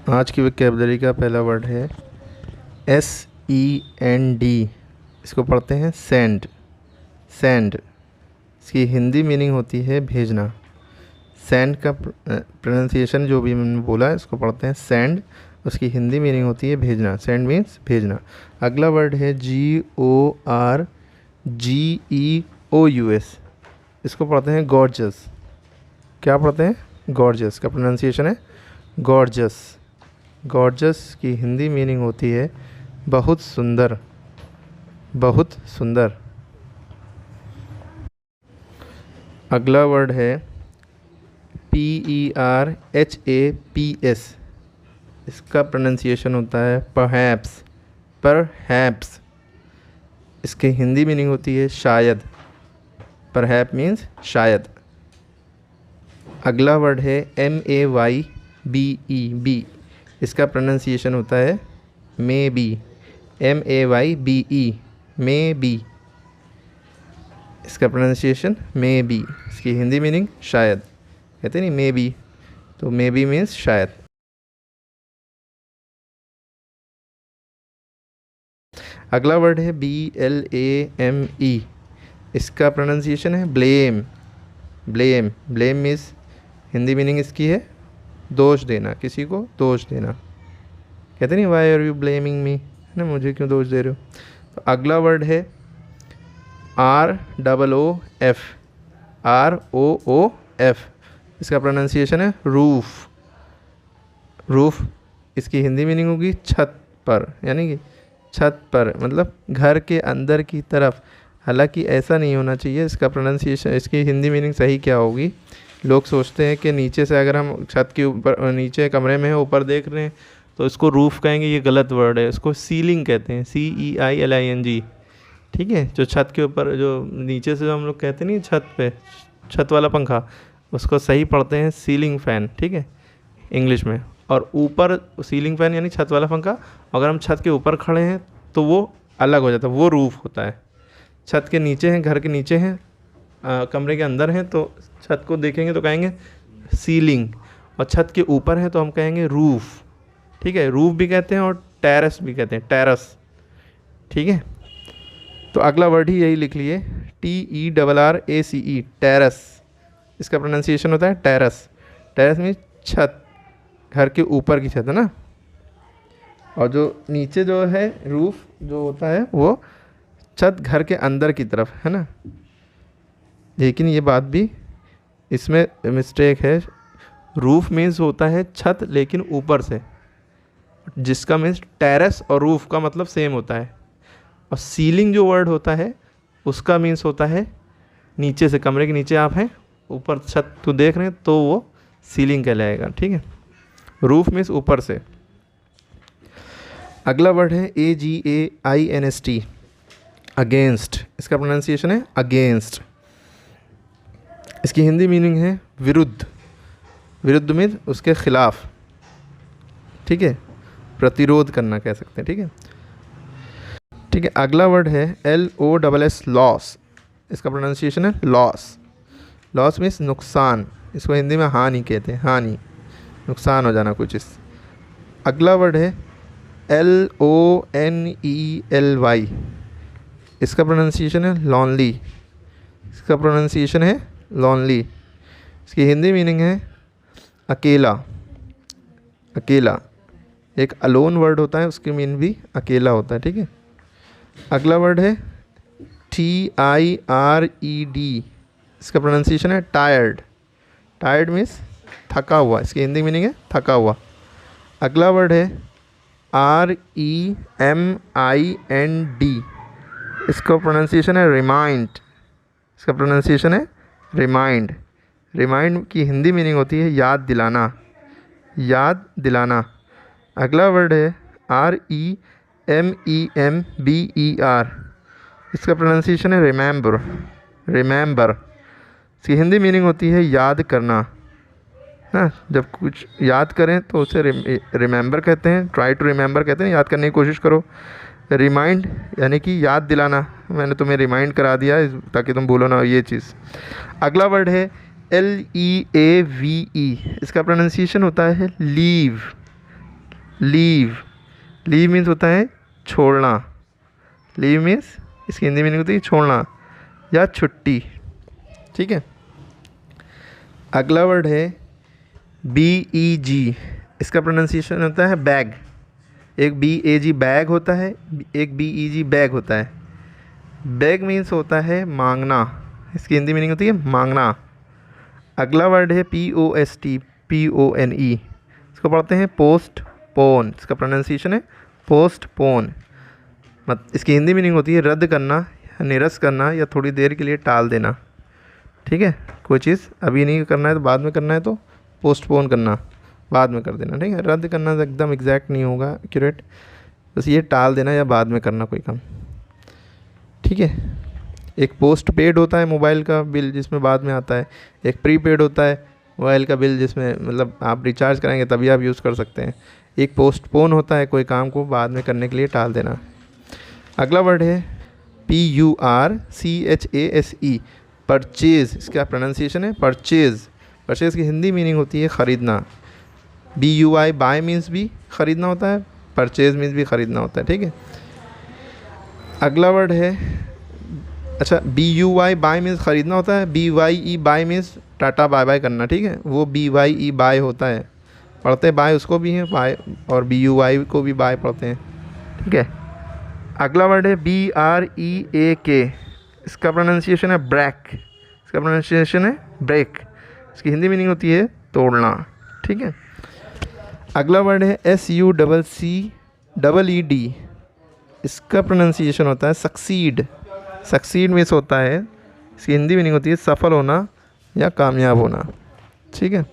आज की वोकैबुलरी का पहला वर्ड है SEND। इसको पढ़ते हैं सेंड। सेंड इसकी हिंदी मीनिंग होती है भेजना। सेंड का प्रोनाउंसिएशन जो भी मैंने बोला है इसको पढ़ते हैं सेंड। उसकी हिंदी मीनिंग होती है भेजना। सेंड मीन्स भेजना। अगला वर्ड है GORGEOUS। इसको पढ़ते हैं गॉर्जस। क्या पढ़ते हैं? गॉर्जस का प्रोनाउंसिएशन है गॉर्जस। गॉर्जस की हिंदी मीनिंग होती है बहुत सुंदर। बहुत सुंदर। अगला वर्ड है PERHAPS। इसका प्रोनाउंसिएशन होता है परहैप्स। परहैप्स इसकी हिंदी मीनिंग होती है शायद। परहैप मीन्स शायद। अगला वर्ड है MAYBE। इसका प्रोनाउंसिएशन होता है may be. MAYBE may be. इसका प्रोनाउंसिएशन मे बी। इसकी हिंदी मीनिंग शायद। कहते नहीं मे बी, तो मे बी मीन्स शायद। अगला वर्ड है BLAME। इसका प्रोनाउंसिएशन है blame. Blame. Blame means Hindi meaning इसकी है दोष देना, किसी को दोष देना। कहते नहीं why are you blaming me, है ना, मुझे क्यों दोष दे रहे हो। तो अगला वर्ड है ROOF। ROOF इसका प्रोनाउंसिएशन है रूफ। रूफ इसकी हिंदी मीनिंग होगी छत पर, यानी कि छत पर मतलब घर के अंदर की तरफ। हालांकि ऐसा नहीं होना चाहिए। इसका प्रोनाउंसिएशन, इसकी हिंदी मीनिंग सही क्या होगी? लोग सोचते हैं कि नीचे से अगर हम छत के ऊपर, नीचे कमरे में है, ऊपर देख रहे हैं तो इसको रूफ़ कहेंगे, ये गलत वर्ड है। इसको सीलिंग कहते हैं, CEILING। ठीक है, जो छत के ऊपर, जो नीचे से जो हम लोग कहते नहीं छत पे, छत वाला पंखा, उसको सही पढ़ते हैं सीलिंग फ़ैन। ठीक है, इंग्लिश में। और ऊपर सीलिंग फ़ैन यानी छत वाला पंखा। अगर हम छत के ऊपर खड़े हैं तो वो अलग हो जाता है, वो रूफ़ होता है। छत के नीचे हैं, घर के नीचे हैं, कमरे के अंदर हैं तो छत को देखेंगे तो कहेंगे सीलिंग। और छत के ऊपर है तो हम कहेंगे रूफ़। ठीक है, रूफ़ भी कहते हैं और टेरेस भी कहते हैं, टेरस। ठीक है, तो अगला वर्ड ही यही लिख लिए, TERRACE, टेरस। इसका प्रोनाउंसिएशन होता है टेरस। टेरस मीन्स छत, घर के ऊपर की छत है ना। और जो नीचे जो है रूफ़ जो होता है वो छत घर के अंदर की तरफ, है ना। लेकिन ये बात भी इसमें मिस्टेक है। रूफ़ मीन्स होता है छत लेकिन ऊपर से, जिसका मीन्स टेरेस और रूफ़ का मतलब सेम होता है। और सीलिंग जो वर्ड होता है उसका मीन्स होता है नीचे से, कमरे के नीचे आप हैं, ऊपर छत तो देख रहे हैं तो वो सीलिंग कहलाएगा। ठीक है, रूफ़ मीन्स ऊपर से। अगला वर्ड है AGAINST, अगेंस्ट। इसका प्रोनाउंसिएशन है अगेंस्ट। इसकी हिंदी मीनिंग है विरुद्ध। विरुद्ध मीन्स उसके खिलाफ। ठीक है, प्रतिरोध करना कह सकते हैं। ठीक है, ठीक है। अगला वर्ड है LOSS, लॉस। इसका प्रोनाउंसिएशन है लॉस। लॉस मीन्स नुकसान। इसको हिंदी में हानि कहते हैं, हानि, नुकसान हो जाना कुछ। इस अगला वर्ड है LONELY। इसका प्रोनाउंसिएशन है लॉनली। इसका प्रोनाउंसिएशन है लॉनली। इसकी हिंदी मीनिंग है अकेला। अकेला एक अलोन वर्ड होता है, उसकी मीन भी अकेला होता है। ठीक है, अगला वर्ड है TIRED। इसका प्रोनाउंसिएशन है टायर्ड। टायर्ड मीन्स थका हुआ। इसकी हिंदी मीनिंग है थका हुआ। अगला वर्ड है REMIND। इसका प्रोनाउंसिएशन है रिमाइंड। इसका प्रोनाउंसिएशन है रिमाइंड। रिमाइंड की हिंदी मीनिंग होती है याद दिलाना। याद दिलाना। अगला वर्ड है REMEMBER। इसका प्रोनाउंसिएशन है रिमेंबर। रिमेंबर। इसकी हिंदी मीनिंग होती है याद करना ना। जब कुछ याद करें तो उसे रिमेंबर कहते हैं, ट्राई टू रिमेंबर कहते हैं, याद करने की कोशिश करो। रिमाइंड यानी कि याद दिलाना, मैंने तुम्हें रिमाइंड करा दिया ताकि तुम भूलो ना ये चीज़। अगला वर्ड है LEAVE। इसका प्रोनाउंसिएशन होता है लीव। लीव, लीव मीन्स होता है छोड़ना, लीव मीन्स इसकी हिंदी मीनिंग होती है छोड़ना या छुट्टी, ठीक है। अगला वर्ड है BEG, इसका प्रोनाउंसिएशन होता है बैग। एक BAG बैग होता है, एक BEG बैग होता है। बैग मीन्स होता है मांगना, इसकी हिंदी मीनिंग होती है मांगना। अगला वर्ड है POSTPONE, इसको पढ़ते हैं पोस्ट पोन, इसका प्रोनाउंसिएशन है पोस्ट पोन। इसकी हिंदी मीनिंग होती है रद्द करना या निरस्त करना या थोड़ी देर के लिए टाल देना, ठीक है। कोई चीज़ अभी नहीं करना है तो बाद में करना है तो पोस्टपोन करना, बाद में कर देना, ठीक है। रद्द करना एकदम एग्जैक्ट नहीं होगा, एक्यूरेट, बस ये टाल देना या बाद में करना कोई काम, ठीक है। एक पोस्ट पेड होता है मोबाइल का बिल जिसमें बाद में आता है, एक प्री पेड होता है मोबाइल का बिल जिसमें मतलब आप रिचार्ज कराएंगे तभी आप यूज़ कर सकते हैं। एक पोस्टपोन होता है कोई काम को बाद में करने के लिए टाल देना। अगला वर्ड है PURCHASE, परचेज़, इसका प्रोनाउंसिएशन है परचेज़। परचेज़ की हिंदी मीनिंग होती है ख़रीदना। BUY बाय मीन्स भी ख़रीदना होता है, परचेज़ मीन्स भी ख़रीदना होता है, ठीक है। अगला वर्ड है, अच्छा BUY बाय मीन्स ख़रीदना होता है, BYE bye means tata bye bye करना, ठीक है। वो BYE बाय होता है, पढ़ते बाय उसको भी हैं बाय, और BUY को भी बाय पढ़ते हैं, ठीक है। अगला वर्ड है BREAK, इसका प्रोनाउंसिएशन है ब्रेक, इसका प्रोनाउंसिएशन है ब्रेक, इसकी हिंदी मीनिंग होती है तोड़ना, ठीक है। अगला वर्ड है SUCCEED, इसका प्रोनाउंसिएशन होता है सक्सीड, सक्सीड मीन्स होता है, इसकी हिंदी मीनिंग होती है सफल होना या कामयाब होना, ठीक है।